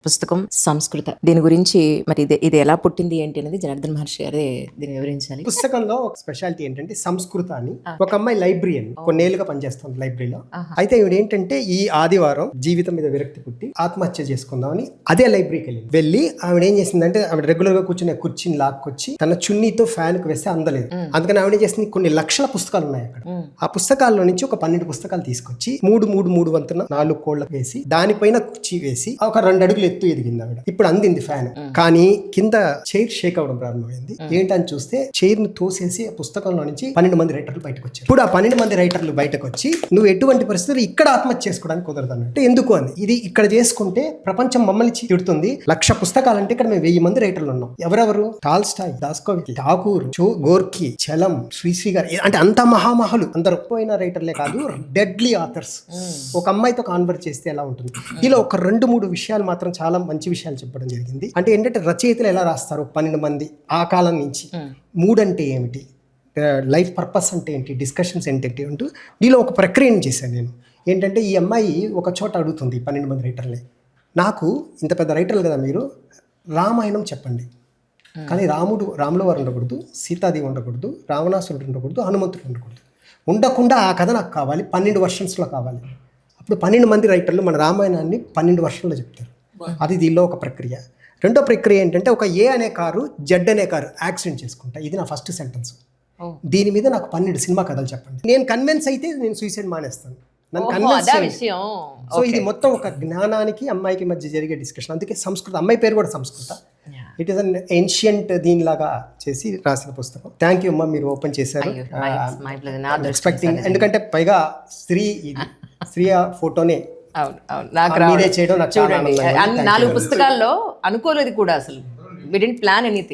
పుస్తకం సంస్కృత. దీని గురించి మరి ఇది ఎలా పుట్టింది ఏంటి అనేది జనార్దన్ మహర్షి గారే దీన్ని వివరించాలి. పుస్తకంలో ఒక స్పెషాలిటీ ఏంటంటే సంస్కృత అని ఒక అమ్మాయి లైబ్రరీయన్ కొన్నేళ్లుగా పనిచేస్తుంది లైబ్రరీలో. అయితే ఈవిడ ఏంటంటే ఈ ఆదివారం జీవితం మీద విరక్తి పుట్టి ఆత్మహత్య చేసుకుందామని అదే లైబ్రరీకి వెళ్ళి ఆవిడ ఏం చేసిందంటే ఆవిడ రెగ్యులర్ గా కూర్చునే కుర్చీని లాక్కొచ్చి తన చున్నీతో ఫ్యాన్ కు వేస్తే అందలేదు. అందుకని ఆవిడ ఏం చేసింది, కొన్ని లక్షల పుస్తకాలు ఉన్నాయి అక్కడ. ఆ పుస్తకాల్లో నుంచి ఒక 12 పుస్తకాలు తీసుకొచ్చి 3 వంతున 4 కోళ్ళకు వేసి దానిపైన కుర్చీ వేసి ఒక 2 అడుగులు ఎత్తు ఎదిగింది ఆవిడ. ఇప్పుడు అందింది ఫ్యాన్, కానీ కింద చైర్ షేక్ అవడం ప్రారంభమైంది. ఏంటని చూస్తే చైర్ ను తోసేసి ఆ పుస్తకంలో నుంచి 12 మంది రైటర్లు బయటకు వచ్చారు. ఇప్పుడు ఆ 12 మంది రైటర్లు బయటకు వచ్చి నువ్వు ఎటువంటి పరిస్థితులు ఇక్కడ ఆత్మహత్య చేసుకోవడానికి కుదరదు అన్నట్టు. ఎందుకు అని, ఇది ఇక్కడ చేసుకుంటే ప్రపంచం మమ్మల్ని తిడుతుంది. 1,00,000 పుస్తకాలంటే ఇక్కడ మేము 1000 మంది రైటర్లు ఉన్నాం. ఎవరెవరు? టాల్స్టాయ్, దాస్కోవికి, ఠాకూర్, గోర్కీ, చలం, శ్రీశ్రీ గారు, అంటే అంత మహామహులు అందరూ పోయిన రైటర్లే కాదు, డెడ్లీ ఆథర్స్. ఒక అమ్మాయితో కాన్వర్ట్ చేస్తే ఎలా ఉంటుంది? ఇలా ఒక 2-3 విషయాలు మాత్రం చాలా మంచి విషయాలు చెప్పడం జరిగింది. అంటే ఏంటంటే రచయితలు ఎలా రాస్తారు 12 మంది ఆ కాలం నుంచి, మూడ్ అంటే ఏమిటి, లైఫ్ పర్పస్ అంటే ఏంటి, డిస్కషన్స్ ఏంటి అంటూ దీనిలో ఒక ప్రక్రియను చేశాను నేను. ఏంటంటే ఈ అమ్మాయి ఒక చోట అడుగుతుంది 12 మంది రైటర్లే, నాకు ఇంత పెద్ద రైటర్లు కదా మీరు, రామాయణం చెప్పండి, కానీ రాముల వారు ఉండకూడదు, సీతాదేవి ఉండకూడదు, రావణాసురుడు ఉండకూడదు, హనుమంతుడు ఉండకూడదు, ఉండకుండా ఆ కథ నాకు కావాలి, 12 వర్షన్స్లో కావాలి. అప్పుడు 12 మంది రైటర్లు మన రామాయణాన్ని 12 వర్షన్లో చెప్తారు. అది దీనిలో ఒక ప్రక్రియ. రెండో ప్రక్రియ ఏంటంటే ఒక ఏ అనే కారు జెడ్ అనే కారు యాక్సిడెంట్ చేసుకుంటా, ఇది నా ఫస్ట్ సెంటెన్స్. దీని మీద నాకు 12 సినిమా కథలు చెప్పండి. నేను కన్విన్స్ అయితే నేను సూసైడ్ మానేస్తాను, నన్ను కన్విన్స్. సో ఇది మొత్తం ఒక జ్ఞానానికి అమ్మాయికి మధ్య జరిగే డిస్కషన్. అందుకే సంస్కృత, అమ్మాయి పేరు కూడా సంస్కృత. ఇట్ ఈస్ అన్ ఏన్షియంట్ దీనిలాగా చేసి రాసిన పుస్తకం. థ్యాంక్ యూ అమ్మా, మీరు ఓపెన్ చేశారు. ఎక్స్పెక్టింగ్, ఎందుకంటే పైగా స్త్రీ ఫోటోనే చూడండి. 4 పుస్తకాల్లో అనుకోలేదు కూడా, అసలు వి డిడ్ంట్ ప్లాన్ ఎనీథింగ్.